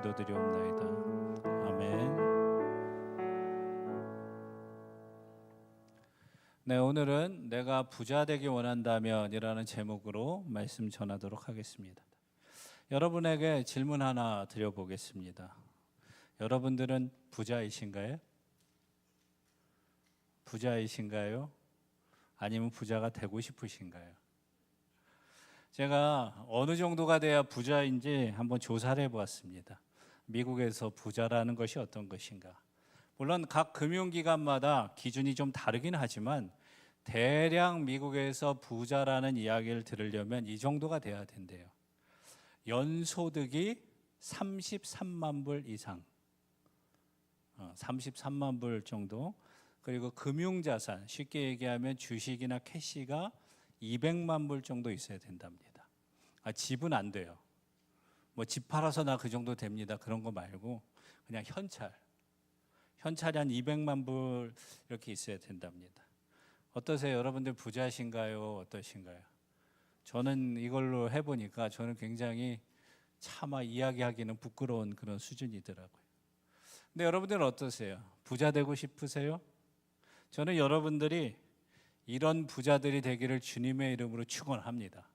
기도드리옵나이다. 아멘. 네, 오늘은 내가 부자 되기 원한다면 이라는 제목으로 말씀 전하도록 하겠습니다. 여러분에게 질문 하나 드려보겠습니다. 여러분들은 부자이신가요? 부자이신가요? 아니면 부자가 되고 싶으신가요? 제가 어느 정도가 돼야 부자인지 한번 조사를 해보았습니다. 미국에서 부자라는 것이 어떤 것인가? 물론 각 금융기관마다 기준이 좀 다르긴 하지만 대략 미국에서 부자라는 이야기를 들으려면 이 정도가 돼야 된대요. 연소득이 33만 불 이상, 33만 불 정도. 그리고 금융자산, 쉽게 얘기하면 주식이나 캐시가 200만 불 정도 있어야 된답니다. 집은 안 돼요. 뭐 집 팔아서 나 그 정도 됩니다. 그런 거 말고 그냥 현찰이 한 200만 불 이렇게 있어야 된답니다. 어떠세요? 여러분들 부자신가요? 어떠신가요? 저는 이걸로 해보니까 저는 굉장히 차마 이야기하기는 부끄러운 그런 수준이더라고요. 근데 여러분들은 어떠세요? 부자 되고 싶으세요? 저는 여러분들이 이런 부자들이 되기를 주님의 이름으로 축원합니다.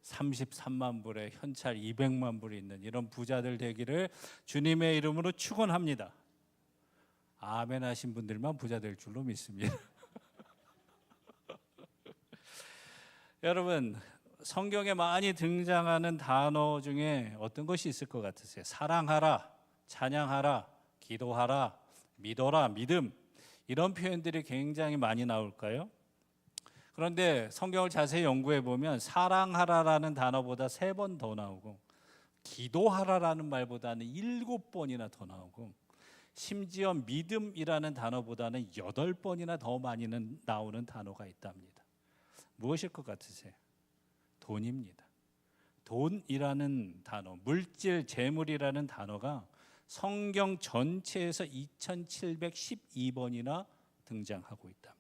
33만 불에 현찰 200만 불이 있는 이런 부자들 되기를 주님의 이름으로 축원합니다. 아멘 하신 분들만 부자 될 줄로 믿습니다. 여러분, 성경에 많이 등장하는 단어 중에 어떤 것이 있을 것 같으세요? 사랑하라, 찬양하라, 기도하라, 믿어라, 믿음, 이런 표현들이 굉장히 많이 나올까요? 그런데 성경을 자세히 연구해 보면 사랑하라라는 단어보다 3번 더 나오고 기도하라라는 말보다는 7번이나 더 나오고 심지어 믿음이라는 단어보다는 8번이나 더 많이 나오는 단어가 있답니다. 무엇일 것 같으세요? 돈입니다. 돈이라는 단어, 물질, 재물이라는 단어가 성경 전체에서 2712번이나 등장하고 있답니다.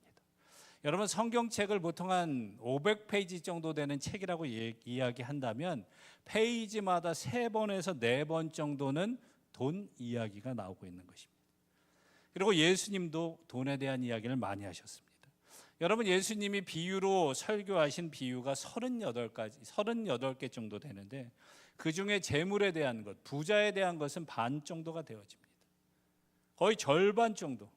여러분, 성경책을 보통 한 500페이지 정도 되는 책이라고 이야기한다면 페이지마다 3번에서 4번 정도는 돈 이야기가 나오고 있는 것입니다. 그리고 예수님도 돈에 대한 이야기를 많이 하셨습니다. 여러분, 예수님이 비유로 설교하신 비유가 38개 정도 되는데 그 중에 재물에 대한 것, 부자에 대한 것은 반 정도가 되어집니다. 거의 절반 정도.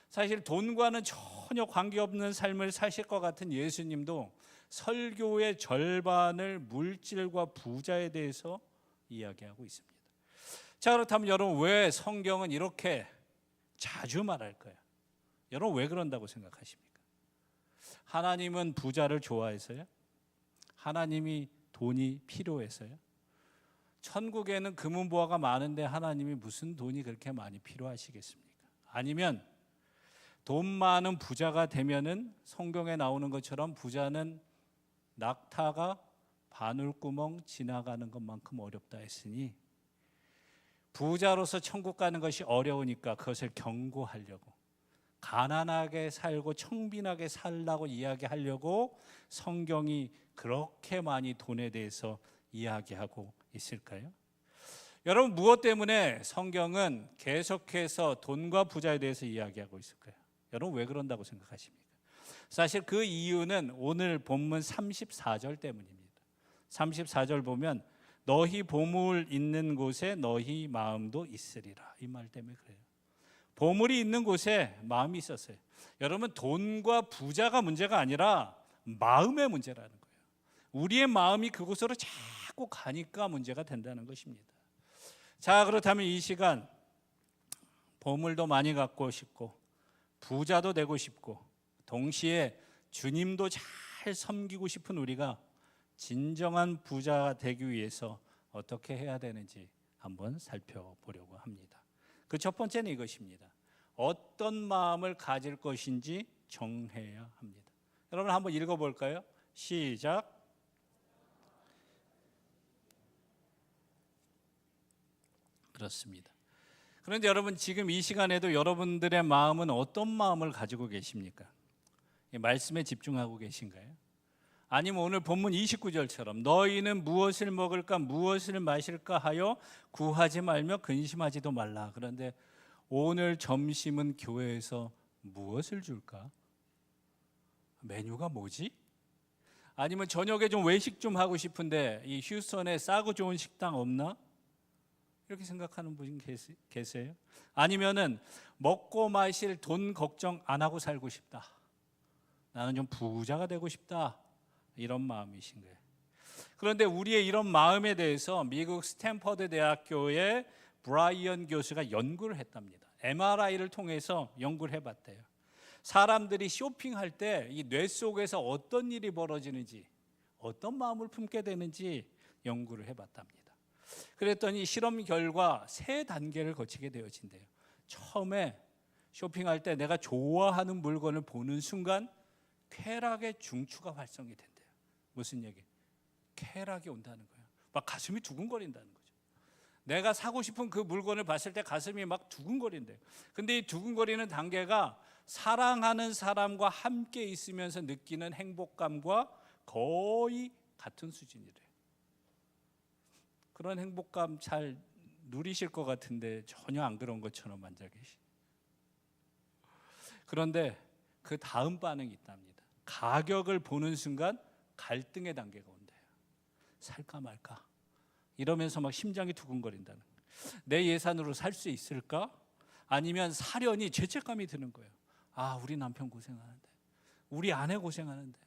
사실 돈과는 전혀 관계없는 삶을 사실 것 같은 예수님도 설교의 절반을 물질과 부자에 대해서 이야기하고 있습니다. 자, 그렇다면 여러분, 왜 성경은 이렇게 자주 말할까요? 여러분, 왜 그런다고 생각하십니까? 하나님은 부자를 좋아해서요? 하나님이 돈이 필요해서요? 천국에는 금은보화가 많은데 하나님이 무슨 돈이 그렇게 많이 필요하시겠습니까? 아니면 돈 많은 부자가 되면은 성경에 나오는 것처럼 부자는 낙타가 바늘구멍 지나가는 것만큼 어렵다 했으니 부자로서 천국 가는 것이 어려우니까 그것을 경고하려고, 가난하게 살고 청빈하게 살라고 이야기하려고 성경이 그렇게 많이 돈에 대해서 이야기하고 있을까요? 여러분, 무엇 때문에 성경은 계속해서 돈과 부자에 대해서 이야기하고 있을까요? 여러분, 왜 그런다고 생각하십니까? 사실 그 이유는 오늘 본문 34절 때문입니다. 34절 보면 너희 보물 있는 곳에 너희 마음도 있으리라, 이 말 때문에 그래요. 보물이 있는 곳에 마음이 있었어요. 여러분, 돈과 부자가 문제가 아니라 마음의 문제라는 거예요. 우리의 마음이 그곳으로 자꾸 가니까 문제가 된다는 것입니다. 자, 그렇다면 이 시간 보물도 많이 갖고 싶고 부자도 되고 싶고 동시에 주님도 잘 섬기고 싶은 우리가 진정한 부자가 되기 위해서 어떻게 해야 되는지 한번 살펴보려고 합니다. 그 첫 번째는 이것입니다. 어떤 마음을 가질 것인지 정해야 합니다. 여러분, 한번 읽어볼까요? 시작. 그렇습니다. 그런데 여러분, 지금 이 시간에도 여러분들의 마음은 어떤 마음을 가지고 계십니까? 이 말씀에 집중하고 계신가요? 아니면 오늘 본문 29절처럼 너희는 무엇을 먹을까 무엇을 마실까 하여 구하지 말며 근심하지도 말라. 그런데 오늘 점심은 교회에서 무엇을 줄까? 메뉴가 뭐지? 아니면 저녁에 좀 외식 좀 하고 싶은데 이 휴스턴에 싸고 좋은 식당 없나? 이렇게 생각하는 분 계세요? 아니면은 먹고 마실 돈 걱정 안 하고 살고 싶다. 나는 좀 부자가 되고 싶다. 이런 마음이신 거예요. 그런데 우리의 이런 마음에 대해서 미국 스탠퍼드 대학교의 브라이언 교수가 연구를 했답니다. MRI를 통해서 연구를 해봤대요. 사람들이 쇼핑할 때 이 뇌 속에서 어떤 일이 벌어지는지, 어떤 마음을 품게 되는지 연구를 해봤답니다. 그랬더니 실험 결과 3단계를 거치게 되어진대요. 처음에 쇼핑할 때 내가 좋아하는 물건을 보는 순간 쾌락의 중추가 활성이 된대요. 무슨 얘기? 쾌락이 온다는 거예요. 막 가슴이 두근거린다는 거죠. 내가 사고 싶은 그 물건을 봤을 때 가슴이 막 두근거린대요. 근데 이 두근거리는 단계가 사랑하는 사람과 함께 있으면서 느끼는 행복감과 거의 같은 수준이래요. 그런 행복감 잘 누리실 것 같은데 전혀 안 그런 것처럼 앉아 계시. 그런데 그 다음 반응이 있답니다. 가격을 보는 순간 갈등의 단계가 온대요. 살까 말까 이러면서 막 심장이 두근거린다는 거예요. 내 예산으로 살 수 있을까? 아니면 사려니 죄책감이 드는 거예요. 아, 우리 남편 고생하는데, 우리 아내 고생하는데,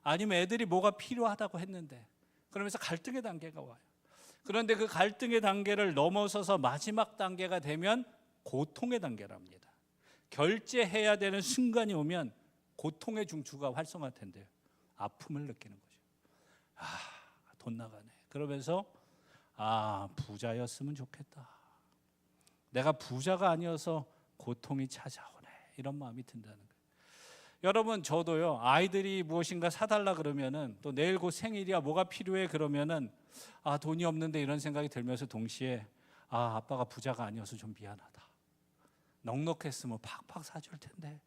아니면 애들이 뭐가 필요하다고 했는데, 그러면서 갈등의 단계가 와요. 그런데 그 갈등의 단계를 넘어서서 마지막 단계가 되면 고통의 단계랍니다. 결제해야 되는 순간이 오면 고통의 중추가 활성화된대요. 아픔을 느끼는 거죠. 아, 돈 나가네. 그러면서 아, 부자였으면 좋겠다. 내가 부자가 아니어서 고통이 찾아오네. 이런 마음이 든다는 거예요. 여러분, 저도요, 아이들이 무엇인가 사달라 그러면은, 또 내일 곧 생일이야, 뭐가 필요해 그러면은, 아, 돈이 없는데 이런 생각이 들면서 동시에 아, 아빠가 부자가 아니어서 좀 미안하다. 넉넉했으면 팍팍 사줄 텐데.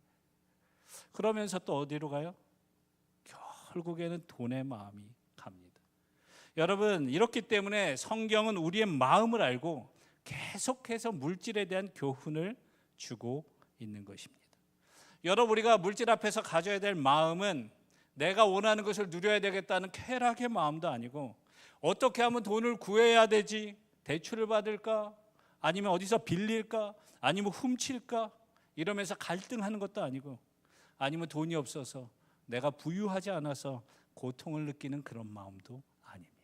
그러면서 또 어디로 가요? 결국에는 돈의 마음이 갑니다. 여러분, 이렇기 때문에 성경은 우리의 마음을 알고 계속해서 물질에 대한 교훈을 주고 있는 것입니다. 여러분, 우리가 물질 앞에서 가져야 될 마음은 내가 원하는 것을 누려야 되겠다는 쾌락의 마음도 아니고, 어떻게 하면 돈을 구해야 되지? 대출을 받을까? 아니면 어디서 빌릴까? 아니면 훔칠까? 이러면서 갈등하는 것도 아니고, 아니면 돈이 없어서 내가 부유하지 않아서 고통을 느끼는 그런 마음도 아닙니다.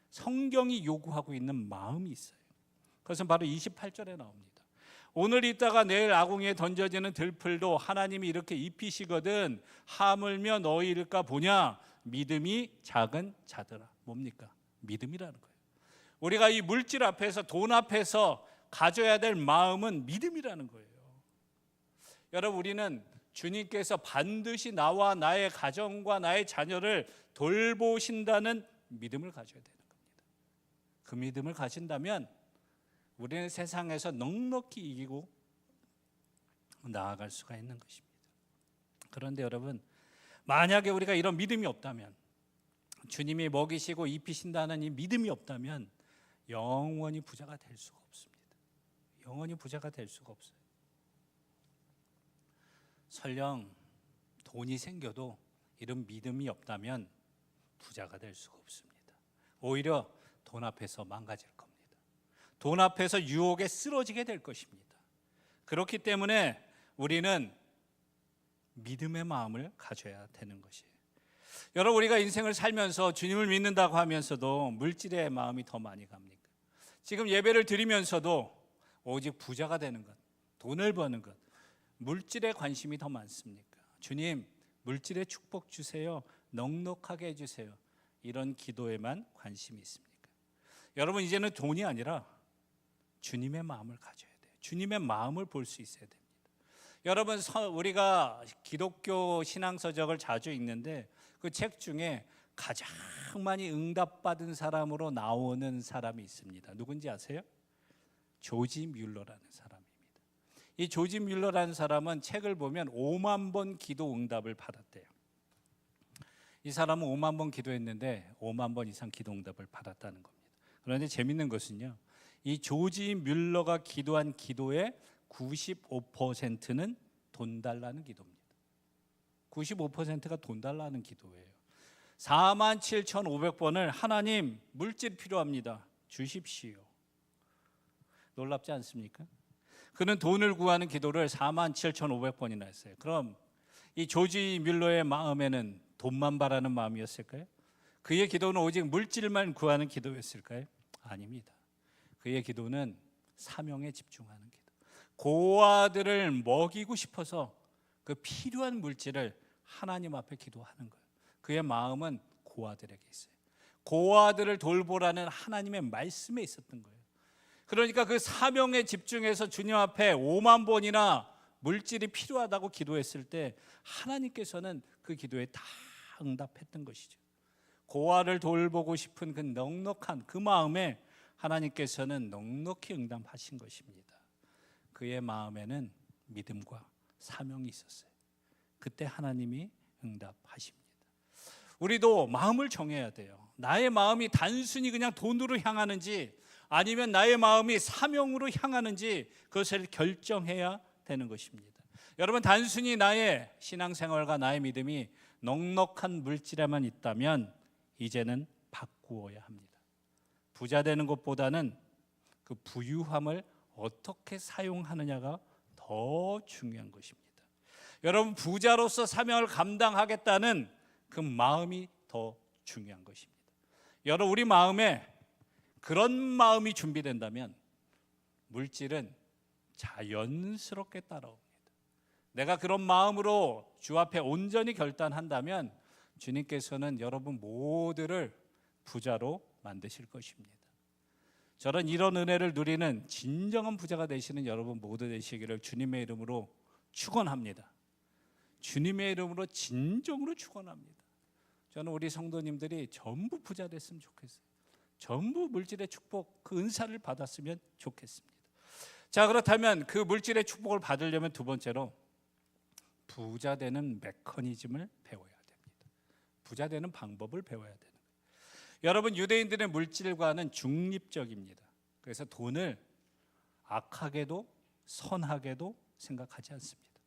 성경이 요구하고 있는 마음이 있어요. 그것은 바로 28절에 나옵니다. 오늘 있다가 내일 아궁이에 던져지는 들풀도 하나님이 이렇게 입히시거든 하물며 너희일까 보냐. 믿음이 작은 자들아. 뭡니까? 믿음이라는 거예요. 우리가 이 물질 앞에서, 돈 앞에서 가져야 될 마음은 믿음이라는 거예요. 여러분, 우리는 주님께서 반드시 나와 나의 가정과 나의 자녀를 돌보신다는 믿음을 가져야 되는 겁니다. 그 믿음을 가진다면 우리는 세상에서 넉넉히 이기고 나아갈 수가 있는 것입니다. 그런데 여러분, 만약에 우리가 이런 믿음이 없다면, 주님이 먹이시고 입히신다는 이 믿음이 없다면 영원히 부자가 될 수가 없습니다. 영원히 부자가 될 수가 없어요. 설령 돈이 생겨도 이런 믿음이 없다면 부자가 될 수가 없습니다. 오히려 돈 앞에서 망가질 겁니다. 돈 앞에서 유혹에 쓰러지게 될 것입니다. 그렇기 때문에 우리는 믿음의 마음을 가져야 되는 것이에요. 여러분, 우리가 인생을 살면서 주님을 믿는다고 하면서도 물질의 마음이 더 많이 갑니까? 지금 예배를 드리면서도 오직 부자가 되는 것, 돈을 버는 것, 물질에 관심이 더 많습니까? 주님, 물질의 축복 주세요. 넉넉하게 해주세요. 이런 기도에만 관심이 있습니까? 여러분, 이제는 돈이 아니라 주님의 마음을 가져야 돼요. 주님의 마음을 볼 수 있어야 됩니다. 여러분, 우리가 기독교 신앙서적을 자주 읽는데 그 책 중에 가장 많이 응답받은 사람으로 나오는 사람이 있습니다. 누군지 아세요? 조지 뮬러라는 사람입니다. 이 조지 뮬러라는 사람은 책을 보면 5만 번 기도 응답을 받았대요. 이 사람은 5만 번 기도했는데 5만 번 이상 기도응답을 받았다는 겁니다. 그런데 재밌는 것은요, 이 조지 뮬러가 기도한 기도의 95%는 돈 달라는 기도입니다. 95%가 돈 달라는 기도예요. 47,500번을 하나님 물질 필요합니다, 주십시오. 놀랍지 않습니까? 그는 돈을 구하는 기도를 47,500번이나 했어요. 그럼 이 조지 뮬러의 마음에는 돈만 바라는 마음이었을까요? 그의 기도는 오직 물질만 구하는 기도였을까요? 아닙니다. 그의 기도는 사명에 집중하는 기도. 고아들을 먹이고 싶어서 그 필요한 물질을 하나님 앞에 기도하는 거예요. 그의 마음은 고아들에게 있어요. 고아들을 돌보라는 하나님의 말씀에 있었던 거예요. 그러니까 그 사명에 집중해서 주님 앞에 5만 번이나 물질이 필요하다고 기도했을 때 하나님께서는 그 기도에 다 응답했던 것이죠. 고아를 돌보고 싶은 그 넉넉한 그 마음에 하나님께서는 넉넉히 응답하신 것입니다. 그의 마음에는 믿음과 사명이 있었어요. 그때 하나님이 응답하십니다. 우리도 마음을 정해야 돼요. 나의 마음이 단순히 그냥 돈으로 향하는지 아니면 나의 마음이 사명으로 향하는지 그것을 결정해야 되는 것입니다. 여러분, 단순히 나의 신앙생활과 나의 믿음이 넉넉한 물질에만 있다면 이제는 바꾸어야 합니다. 부자 되는 것보다는 그 부유함을 어떻게 사용하느냐가 더 중요한 것입니다. 여러분, 부자로서 사명을 감당하겠다는 그 마음이 더 중요한 것입니다. 여러분, 우리 마음에 그런 마음이 준비된다면 물질은 자연스럽게 따라옵니다. 내가 그런 마음으로 주 앞에 온전히 결단한다면 주님께서는 여러분 모두를 부자로 만드실 것입니다. 저는 이런 은혜를 누리는 진정한 부자가 되시는 여러분 모두 되시기를 주님의 이름으로 축원합니다. 주님의 이름으로 진정으로 축원합니다. 저는 우리 성도님들이 전부 부자 됐으면 좋겠어요. 전부 물질의 축복, 그 은사를 받았으면 좋겠습니다. 자, 그렇다면 그 물질의 축복을 받으려면 두 번째로 부자 되는 메커니즘을 배워야 됩니다. 부자 되는 방법을 배워야 되는 거예요. 여러분, 유대인들의 물질과는 중립적입니다. 그래서 돈을 악하게도 선하게도 생각하지 않습니다.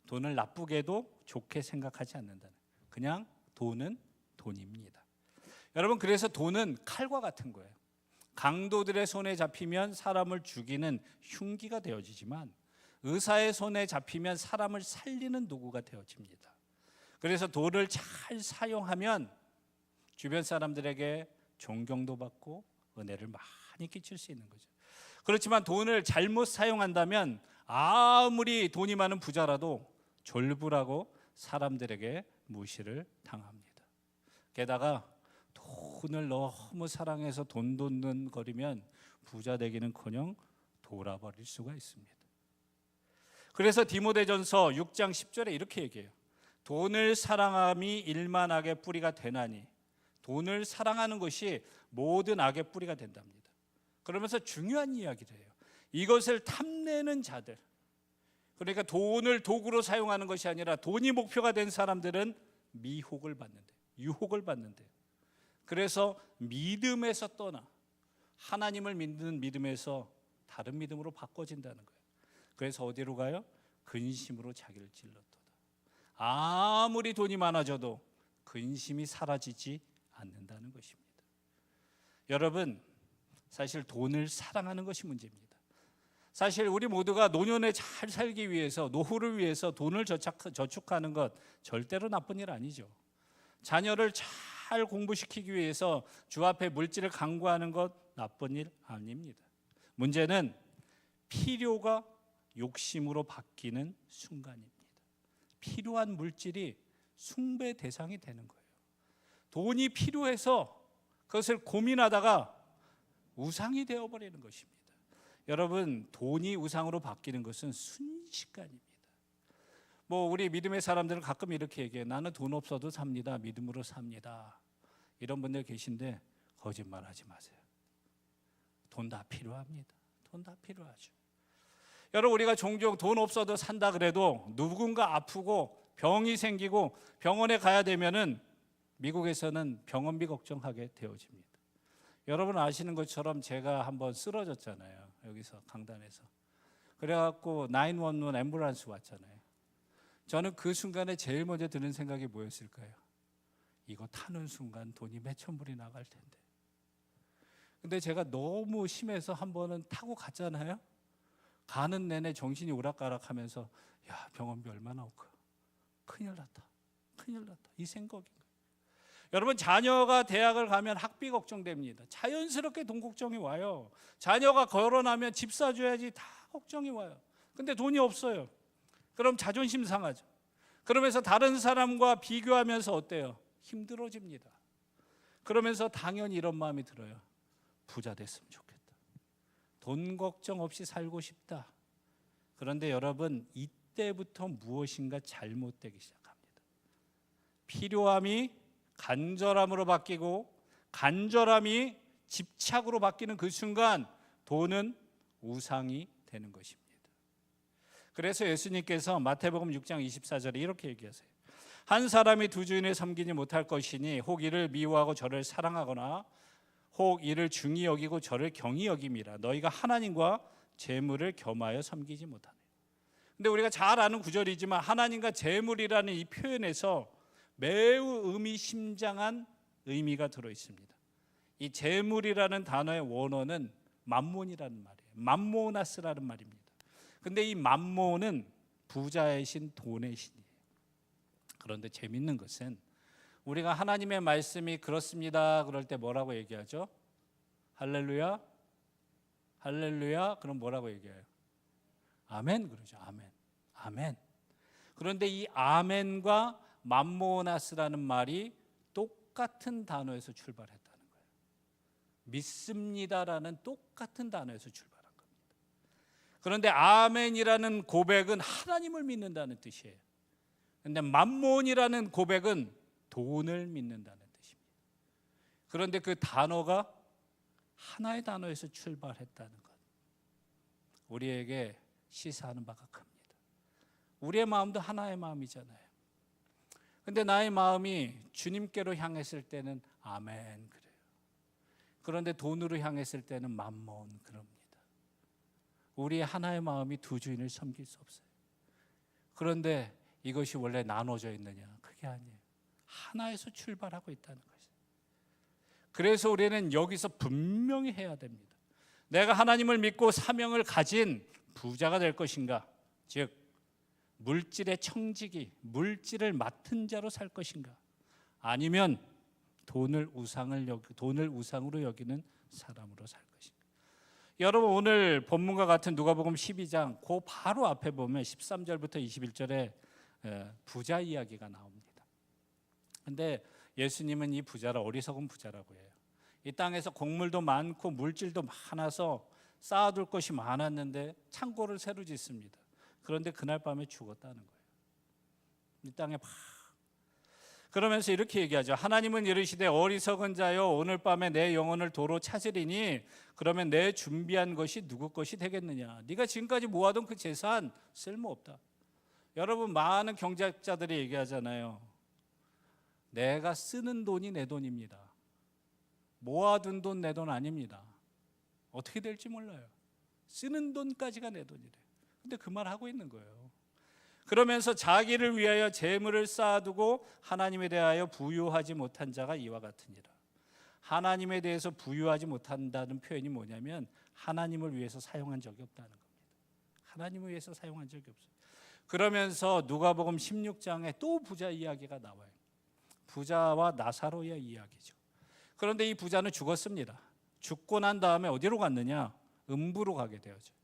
돈을 나쁘게도 좋게 생각하지 않는다는, 그냥 돈은 돈입니다. 여러분, 그래서 돈은 칼과 같은 거예요. 강도들의 손에 잡히면 사람을 죽이는 흉기가 되어지지만 의사의 손에 잡히면 사람을 살리는 도구가 되어집니다. 그래서 돈을 잘 사용하면 주변 사람들에게 존경도 받고 은혜를 많이 끼칠 수 있는 거죠. 그렇지만 돈을 잘못 사용한다면 아무리 돈이 많은 부자라도 졸부라고 사람들에게 무시를 당합니다. 게다가 돈을 너무 사랑해서 돈돈거리면 부자 되기는커녕 돌아버릴 수가 있습니다. 그래서 디모데전서 6장 10절에 이렇게 얘기해요. 돈을 사랑함이 일만 악의 뿌리가 되나니, 돈을 사랑하는 것이 모든 악의 뿌리가 된답니다. 그러면서 중요한 이야기를 해요. 이것을 탐내는 자들, 그러니까 돈을 도구로 사용하는 것이 아니라 돈이 목표가 된 사람들은 미혹을 받는데, 유혹을 받는데, 그래서 믿음에서 떠나 하나님을 믿는 믿음에서 다른 믿음으로 바꿔진다는 거예요. 그래서 어디로 가요? 근심으로 자기를 찔렀도다. 아무리 돈이 많아져도 근심이 사라지지 않는다는 것입니다. 여러분, 사실 돈을 사랑하는 것이 문제입니다. 사실 우리 모두가 노년에 잘 살기 위해서, 노후를 위해서 돈을 저축하는 것 절대로 나쁜 일 아니죠. 자녀를 잘 공부시키기 위해서 주 앞에 물질을 강구하는 것 나쁜 일 아닙니다. 문제는 필요가 욕심으로 바뀌는 순간입니다. 필요한 물질이 숭배 대상이 되는 거예요. 돈이 필요해서 그것을 고민하다가 우상이 되어버리는 것입니다. 여러분, 돈이 우상으로 바뀌는 것은 순식간입니다. 우리 믿음의 사람들은 가끔 이렇게 얘기해요. 나는 돈 없어도 삽니다. 믿음으로 삽니다. 이런 분들 계신데 거짓말하지 마세요. 돈 다 필요합니다. 돈 다 필요하죠. 여러분, 우리가 종종 돈 없어도 산다 그래도 누군가 아프고 병이 생기고 병원에 가야 되면은 미국에서는 병원비 걱정하게 되어집니다. 여러분 아시는 것처럼 제가 한번 쓰러졌잖아요. 여기서 강단에서. 그래갖고 911 앰뷸런스 왔잖아요. 저는 그 순간에 제일 먼저 드는 생각이 뭐였을까요? 이거 타는 순간 돈이 몇천 불이 나갈 텐데. 근데 제가 너무 심해서 한 번은 타고 갔잖아요. 가는 내내 정신이 오락가락하면서 야, 병원비 얼마나 올까? 큰일 났다. 큰일 났다. 이 생각인 거예요. 여러분 자녀가 대학을 가면 학비 걱정됩니다. 자연스럽게 돈 걱정이 와요. 자녀가 결혼하면 집 사줘야지 다 걱정이 와요. 근데 돈이 없어요. 그럼 자존심 상하죠. 그러면서 다른 사람과 비교하면서 어때요? 힘들어집니다. 그러면서 당연히 이런 마음이 들어요. 부자 됐으면 좋겠다. 돈 걱정 없이 살고 싶다. 그런데 여러분 이때부터 무엇인가 잘못되기 시작합니다. 필요함이 간절함으로 바뀌고 간절함이 집착으로 바뀌는 그 순간 돈은 우상이 되는 것입니다. 그래서 예수님께서 마태복음 6장 24절에 이렇게 얘기하세요. 한 사람이 두 주인을 섬기지 못할 것이니 혹 이를 미워하고 저를 사랑하거나 혹 이를 중히 여기고 저를 경히 여김이라. 너희가 하나님과 재물을 겸하여 섬기지 못하네. 근데 우리가 잘 아는 구절이지만 하나님과 재물이라는 이 표현에서 매우 의미심장한 의미가 들어 있습니다. 이 재물이라는 단어의 원어는 맘몬이라는 말이에요. 맘모나스라는 말입니다. 근데 이 맘몬은 부자의 신, 돈의 신이에요. 그런데 재밌는 것은 우리가 하나님의 말씀이 그렇습니다 그럴 때 뭐라고 얘기하죠? 할렐루야? 할렐루야? 그럼 뭐라고 얘기해요? 아멘 그러죠. 아멘. 아멘. 그런데 이 아멘과 맘모나스라는 말이 똑같은 단어에서 출발했다는 거예요. 믿습니다라는 똑같은 단어에서 출발한 겁니다. 그런데 아멘이라는 고백은 하나님을 믿는다는 뜻이에요. 그런데 맘몬이라는 고백은 돈을 믿는다는 뜻입니다. 그런데 그 단어가 하나의 단어에서 출발했다는 것, 우리에게 시사하는 바가 큽니다. 우리의 마음도 하나의 마음이잖아요. 근데 나의 마음이 주님께로 향했을 때는 아멘 그래요. 그런데 돈으로 향했을 때는 맘몬 그럽니다. 우리의 하나의 마음이 두 주인을 섬길 수 없어요. 그런데 이것이 원래 나눠져 있느냐? 그게 아니에요. 하나에서 출발하고 있다는 것이죠. 그래서 우리는 여기서 분명히 해야 됩니다. 내가 하나님을 믿고 사명을 가진 부자가 될 것인가? 즉 물질의 청지기, 물질을 맡은 자로 살 것인가? 아니면 돈을 우상으로 여기는 사람으로 살 것인가? 여러분 오늘 본문과 같은 누가복음 12장 그 바로 앞에 보면 13절부터 21절에 부자 이야기가 나옵니다. 근데 예수님은 이 부자를 어리석은 부자라고 해요. 이 땅에서 곡물도 많고 물질도 많아서 쌓아둘 것이 많았는데 창고를 새로 짓습니다. 그런데 그날 밤에 죽었다는 거예요. 이 땅에 막. 그러면서 이렇게 얘기하죠. 하나님은 이르시되 어리석은 자여 오늘 밤에 내 영혼을 도로 찾으리니 그러면 내 준비한 것이 누구 것이 되겠느냐. 네가 지금까지 모아둔 그 재산 쓸모없다. 여러분 많은 경제학자들이 얘기하잖아요. 내가 쓰는 돈이 내 돈입니다. 모아둔 돈 내 돈 아닙니다. 어떻게 될지 몰라요. 쓰는 돈까지가 내 돈이래. 근데 그 말 하고 있는 거예요. 그러면서 자기를 위하여 재물을 쌓아두고 하나님에 대하여 부유하지 못한 자가 이와 같으니라. 하나님에 대해서 부유하지 못한다는 표현이 뭐냐면 하나님을 위해서 사용한 적이 없다는 겁니다. 하나님을 위해서 사용한 적이 없어요. 그러면서 누가복음 16장에 또 부자 이야기가 나와요. 부자와 나사로의 이야기죠. 그런데 이 부자는 죽었습니다. 죽고 난 다음에 어디로 갔느냐? 음부로 가게 되었죠.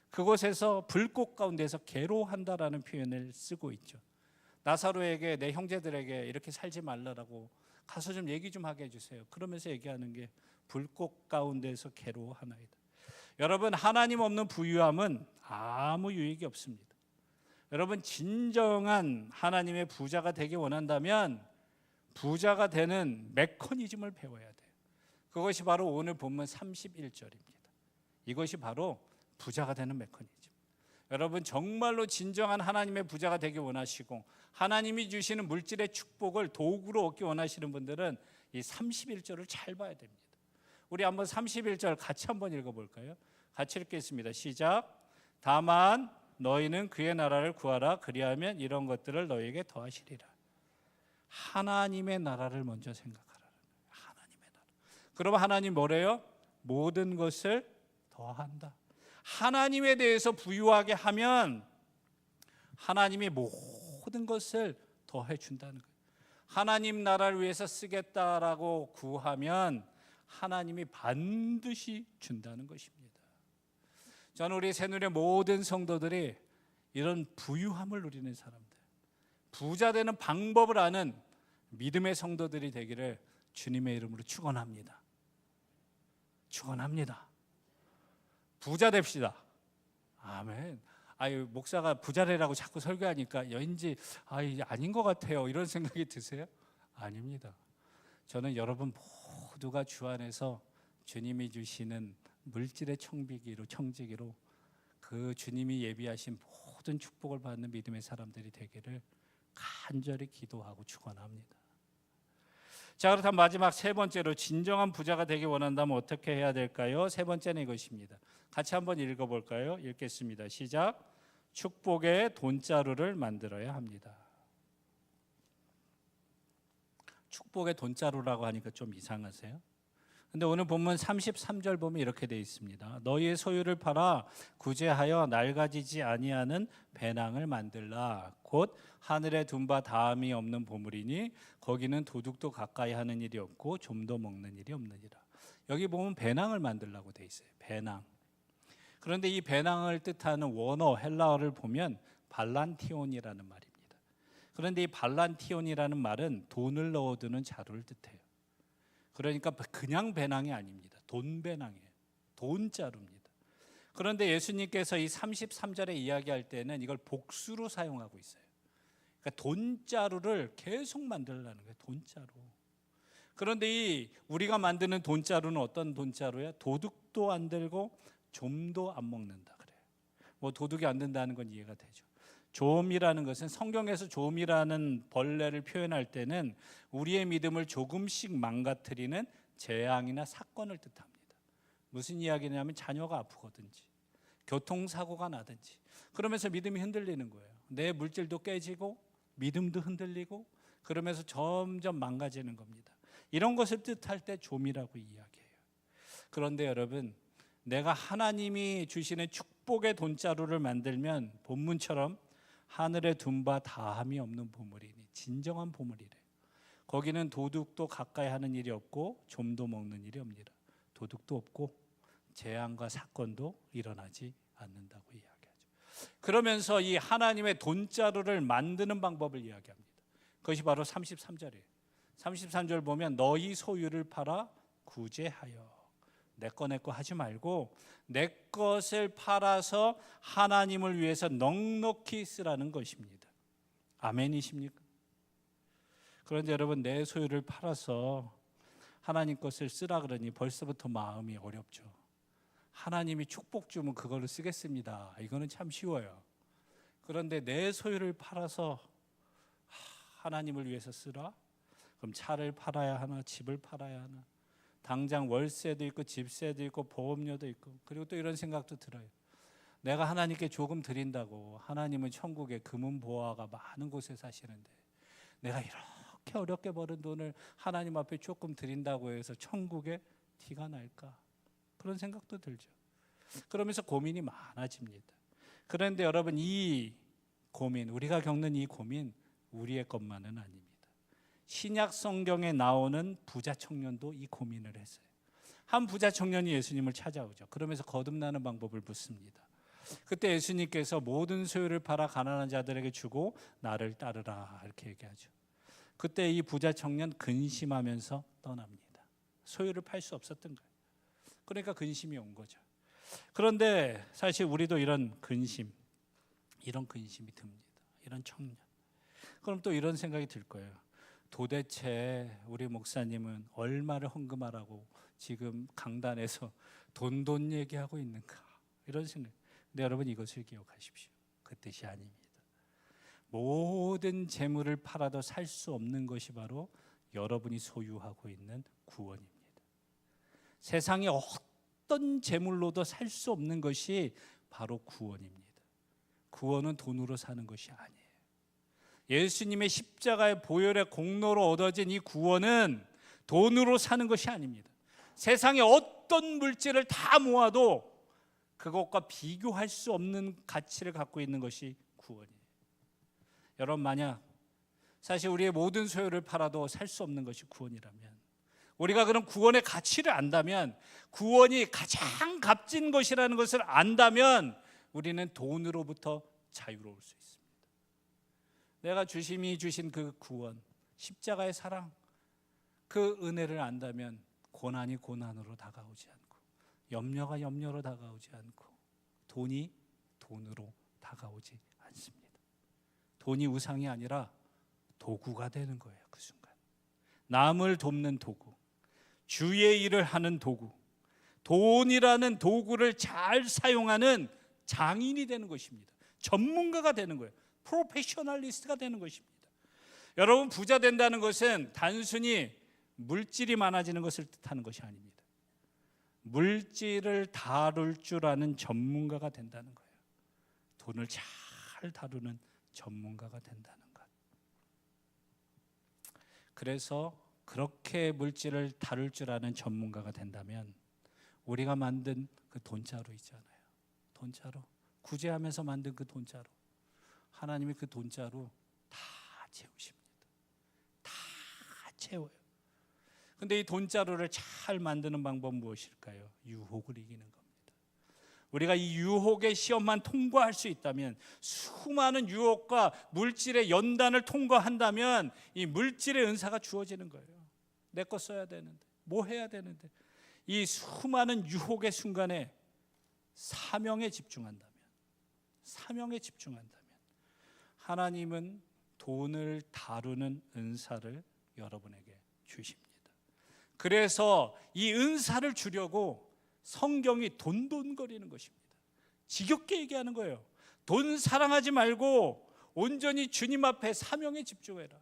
그곳에서 불꽃 가운데서 괴로워한다라는 표현을 쓰고 있죠. 나사로에게 내 형제들에게 이렇게 살지 말라라고 가서 좀 얘기 좀 하게 해주세요. 그러면서 얘기하는 게 불꽃 가운데서 괴로워하나이다. 여러분 하나님 없는 부유함은 아무 유익이 없습니다. 여러분 진정한 하나님의 부자가 되기 원한다면 부자가 되는 메커니즘을 배워야 돼요. 그것이 바로 오늘 본문 31절입니다. 이것이 바로 부자가 되는 메커니즘. 여러분 정말로 진정한 하나님의 부자가 되기 원하시고 하나님이 주시는 물질의 축복을 도구로 얻기 원하시는 분들은 이 31절을 잘 봐야 됩니다. 우리 한번 31절 같이 한번 읽어볼까요? 같이 읽겠습니다. 시작. 다만 너희는 그의 나라를 구하라. 그리하면 이런 것들을 너희에게 더하시리라. 하나님의 나라를 먼저 생각하라. 하나님의 나라. 그럼 하나님 뭐래요? 모든 것을 더한다. 하나님에 대해서 부유하게 하면 하나님이 모든 것을 더해 준다는 거예요. 하나님 나라를 위해서 쓰겠다라고 구하면 하나님이 반드시 준다는 것입니다. 저는 우리 새누리의 모든 성도들이 이런 부유함을 누리는 사람들, 부자 되는 방법을 아는 믿음의 성도들이 되기를 주님의 이름으로 축원합니다. 축원합니다. 부자 됩시다. 아멘. 아유, 목사가 부자래라고 자꾸 설교하니까 왠지 아닌 것 같아요, 이런 생각이 드세요? 아닙니다. 저는 여러분 모두가 주 안에서 주님이 주시는 물질의 청지기로 그 주님이 예비하신 모든 축복을 받는 믿음의 사람들이 되기를 간절히 기도하고 축원합니다. 자, 그렇다면 마지막 세 번째로 진정한 부자가 되기 원한다면 어떻게 해야 될까요? 세 번째는 이것입니다. 같이 한번 읽어볼까요? 읽겠습니다. 시작. 축복의 돈자루를 만들어야 합니다. 축복의 돈자루라고 하니까 좀 이상하세요? 근데 오늘 본문 33절 보면 이렇게 되어 있습니다. 너희의 소유를 팔아 구제하여 낡아지지 아니하는 배낭을 만들라. 곧 하늘에 둔 바 다함이 없는 보물이니 거기는 도둑도 가까이 하는 일이 없고 좀도 먹는 일이 없느니라. 여기 보면 배낭을 만들라고 되어 있어요. 배낭. 그런데 이 배낭을 뜻하는 원어 헬라어를 보면 발란티온이라는 말입니다. 그런데 이 발란티온이라는 말은 돈을 넣어두는 자루를 뜻해요. 그러니까 그냥 배낭이 아닙니다. 돈 배낭이에요. 돈자루입니다. 그런데 예수님께서 이 33절에 이야기할 때는 이걸 복수로 사용하고 있어요. 그러니까 돈자루를 계속 만들라는 거예요. 돈자루. 그런데 이 우리가 만드는 돈자루는 어떤 돈자루야? 도둑도 안 들고 좀도 안 먹는다 그래요. 뭐 도둑이 안 든다는 건 이해가 되죠. 좀이라는 것은 성경에서 좀이라는 벌레를 표현할 때는 우리의 믿음을 조금씩 망가뜨리는 재앙이나 사건을 뜻합니다. 무슨 이야기냐면 자녀가 아프거든지 교통사고가 나든지 그러면서 믿음이 흔들리는 거예요. 내 물질도 깨지고 믿음도 흔들리고 그러면서 점점 망가지는 겁니다. 이런 것을 뜻할 때 좀이라고 이야기해요. 그런데 여러분, 내가 하나님이 주시는 축복의 돈자루를 만들면 본문처럼 하늘에 둔 바 다함이 없는 보물이니 진정한 보물이래. 거기는 도둑도 가까이 하는 일이 없고 좀도 먹는 일이 없니라. 도둑도 없고 재앙과 사건도 일어나지 않는다고 이야기하죠. 그러면서 이 하나님의 돈자루를 만드는 방법을 이야기합니다. 그것이 바로 33절이에요. 33절 보면 너희 소유를 팔아 구제하여. 내 거 하지 말고 내 것을 팔아서 하나님을 위해서 넉넉히 쓰라는 것입니다. 아멘이십니까? 그런데 여러분, 내 소유를 팔아서 하나님 것을 쓰라 그러니 벌써부터 마음이 어렵죠. 하나님이 축복 주면 그걸로 쓰겠습니다. 이거는 참 쉬워요. 그런데 내 소유를 팔아서 하나님을 위해서 쓰라? 그럼 차를 팔아야 하나, 집을 팔아야 하나? 당장 월세도 있고 집세도 있고 보험료도 있고, 그리고 또 이런 생각도 들어요. 내가 하나님께 조금 드린다고, 하나님은 천국에 금은보화가 많은 곳에 사시는데 내가 이렇게 어렵게 벌은 돈을 하나님 앞에 조금 드린다고 해서 천국에 티가 날까? 그런 생각도 들죠. 그러면서 고민이 많아집니다. 그런데 여러분, 이 고민, 우리가 겪는 이 고민 우리의 것만은 아닙니다. 신약 성경에 나오는 부자 청년도 이 고민을 했어요. 한 부자 청년이 예수님을 찾아오죠. 그러면서 거듭나는 방법을 묻습니다. 그때 예수님께서 모든 소유를 팔아 가난한 자들에게 주고 나를 따르라 이렇게 얘기하죠. 그때 이 부자 청년 근심하면서 떠납니다. 소유를 팔 수 없었던 거예요. 그러니까 근심이 온 거죠. 그런데 사실 우리도 이런 근심이 듭니다. 이런 청년. 그럼 또 이런 생각이 들 거예요. 도대체 우리 목사님은 얼마를 헌금하라고 지금 강단에서 돈 얘기하고 있는가? 이런 생각. 근데 여러분 이것을 기억하십시오. 그 뜻이 아닙니다. 모든 재물을 팔아도 살 수 없는 것이 바로 여러분이 소유하고 있는 구원입니다. 세상에 어떤 재물로도 살 수 없는 것이 바로 구원입니다. 구원은 돈으로 사는 것이 아니에요. 예수님의 십자가의 보혈의 공로로 얻어진 이 구원은 돈으로 사는 것이 아닙니다. 세상에 어떤 물질을 다 모아도 그것과 비교할 수 없는 가치를 갖고 있는 것이 구원이에요. 여러분, 만약 사실 우리의 모든 소유를 팔아도 살 수 없는 것이 구원이라면, 우리가 그런 구원의 가치를 안다면, 구원이 가장 값진 것이라는 것을 안다면 우리는 돈으로부터 자유로울 수 있습니다. 내가 주심이 주신 그 구원, 십자가의 사랑, 그 은혜를 안다면 고난이 고난으로 다가오지 않고, 염려가 염려로 다가오지 않고, 돈이 돈으로 다가오지 않습니다. 돈이 우상이 아니라 도구가 되는 거예요. 그 순간 남을 돕는 도구, 주의 일을 하는 도구, 돈이라는 도구를 잘 사용하는 장인이 되는 것입니다. 전문가가 되는 거예요. 프로페셔널리스트가 되는 것입니다. 여러분, 부자 된다는 것은 단순히 물질이 많아지는 것을 뜻하는 것이 아닙니다. 물질을 다룰 줄 아는 전문가가 된다는 거예요. 돈을 잘 다루는 전문가가 된다는 것. 그래서 그렇게 물질을 다룰 줄 아는 전문가가 된다면 우리가 만든 그 돈자루 있잖아요. 돈자루, 구제하면서 만든 그 돈자루, 하나님이 그 돈자루 다 채우십니다. 다 채워요. 근데 이 돈자루를 잘 만드는 방법은 무엇일까요? 유혹을 이기는 겁니다. 우리가 이 유혹의 시험만 통과할 수 있다면, 수많은 유혹과 물질의 연단을 통과한다면 이 물질의 은사가 주어지는 거예요. 내 거 써야 되는데, 뭐 해야 되는데, 이 수많은 유혹의 순간에 사명에 집중한다면 하나님은 돈을 다루는 은사를 여러분에게 주십니다. 그래서 이 은사를 주려고 성경이 돈돈거리는 것입니다. 지겹게 얘기하는 거예요. 돈 사랑하지 말고 온전히 주님 앞에 사명에 집중해라.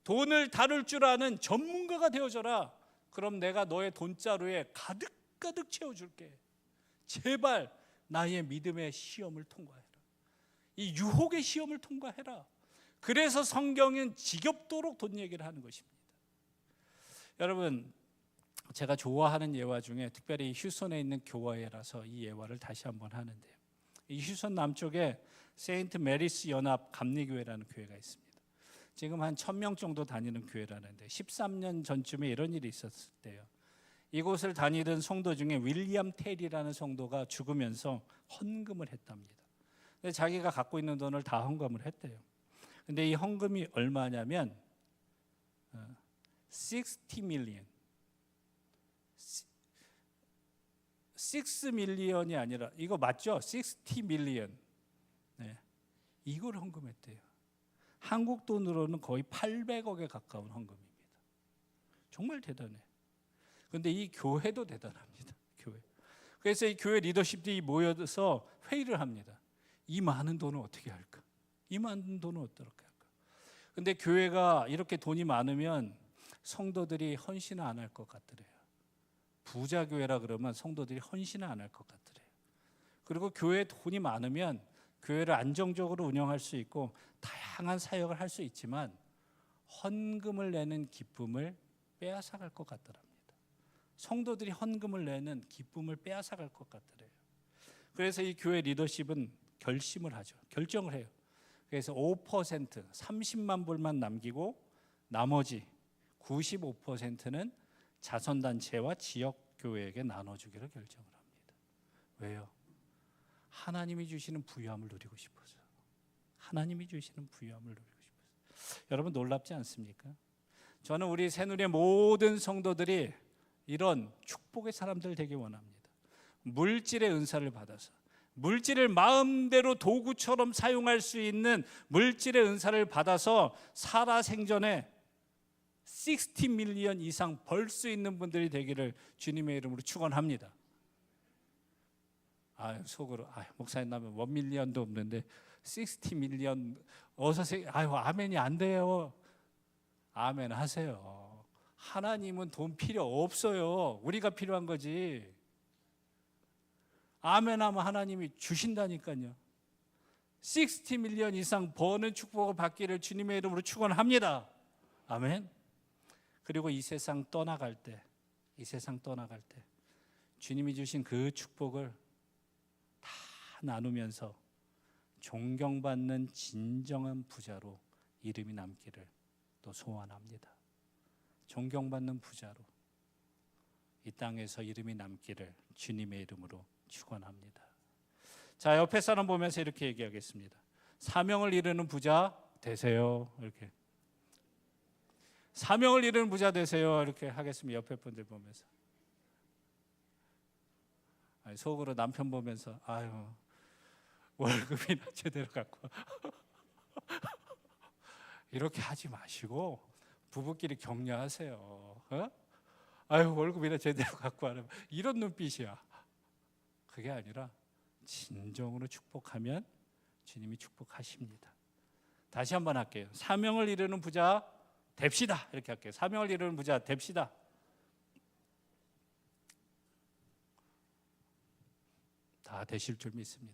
돈을 다룰 줄 아는 전문가가 되어져라. 그럼 내가 너의 돈자루에 가득가득 채워줄게. 제발 나의 믿음의 시험을 통과해라. 이 유혹의 시험을 통과해라. 그래서 성경은 지겹도록 돈 얘기를 하는 것입니다. 여러분, 제가 좋아하는 예화 중에 특별히 휴선에 있는 교회라서 이 예화를 다시 한번 하는데요. 이 휴선 남쪽에 세인트 메리스 연합 감리교회라는 교회가 있습니다. 지금 한 1000명 정도 다니는 교회라는데 13년 전쯤에 이런 일이 있었을 때요. 이곳을 다니던 성도 중에 윌리엄 테리라는 성도가 죽으면서 헌금을 했답니다. 근데 자기가 갖고 있는 돈을 다 헌금을 했대요. 근데 이 헌금이 얼마냐면 60 밀리언, 6 밀리언이 아니라, 이거 맞죠? 60 밀리언. 네, 이걸 헌금했대요. 한국 돈으로는 거의 800억에 가까운 헌금입니다. 정말 대단해. 그런데 이 교회도 대단합니다. 교회. 그래서 이 교회 리더십들이 모여서 회의를 합니다. 이 많은 돈을 어떻게 할까? 이 많은 돈을 어떻게 할까? 근데 교회가 이렇게 돈이 많으면 성도들이 헌신을 안 할 것 같더래요. 부자 교회라 그러면 성도들이 헌신을 안 할 것 같더래요. 그리고 교회에 돈이 많으면 교회를 안정적으로 운영할 수 있고 다양한 사역을 할 수 있지만 헌금을 내는 기쁨을 빼앗아갈 것 같더랍니다. 성도들이 헌금을 내는 기쁨을 빼앗아갈 것 같더래요. 그래서 이 교회 리더십은 결심을 하죠. 결정을 해요. 그래서 5% 30만 불만 남기고 나머지 95%는 자선단체와 지역교회에게 나눠주기로 결정을 합니다. 왜요? 하나님이 주시는 부유함을 누리고 싶어서. 하나님이 주시는 부유함을 누리고 싶어서. 여러분, 놀랍지 않습니까? 저는 우리 새누리의 모든 성도들이 이런 축복의 사람들 되기 원합니다. 물질의 은사를 받아서, 물질을 마음대로 도구처럼 사용할 수 있는 물질의 은사를 받아서 살아생전에 60 밀리언 이상 벌 수 있는 분들이 되기를 주님의 이름으로 축원합니다. 속으로 목사님 나면 1밀리언도 없는데 60밀리언 아멘이 안 돼요. 아멘 하세요. 하나님은 돈 필요 없어요. 우리가 필요한 거지. 아멘 하면 하나님이 주신다니까요. 60밀리언 이상 버는 축복을 받기를 주님의 이름으로 축원합니다. 아멘. 그리고 이 세상 떠나갈 때 주님이 주신 그 축복을 다 나누면서 존경받는 진정한 부자로 이름이 남기를 또 소원합니다. 존경받는 부자로 이 땅에서 이름이 남기를 주님의 이름으로 축원합니다. 자, 옆에 사람 보면서 이렇게 얘기하겠습니다. 사명을 이루는 부자 되세요. 이렇게. 사명을 이루는 부자 되세요. 이렇게 하겠습니다. 옆에 분들 보면서. 속으로 남편 보면서 월급이나 제대로 갖고 이렇게 하지 마시고 부부끼리 격려하세요. 월급이나 제대로 갖고 하는 이런 눈빛이야. 그게 아니라 진정으로 축복하면 주님이 축복하십니다. 다시 한번 할게요. 사명을 이루는 부자 됩시다. 이렇게 할게요. 사명을 이루는 부자 됩시다. 다 되실 줄 믿습니다.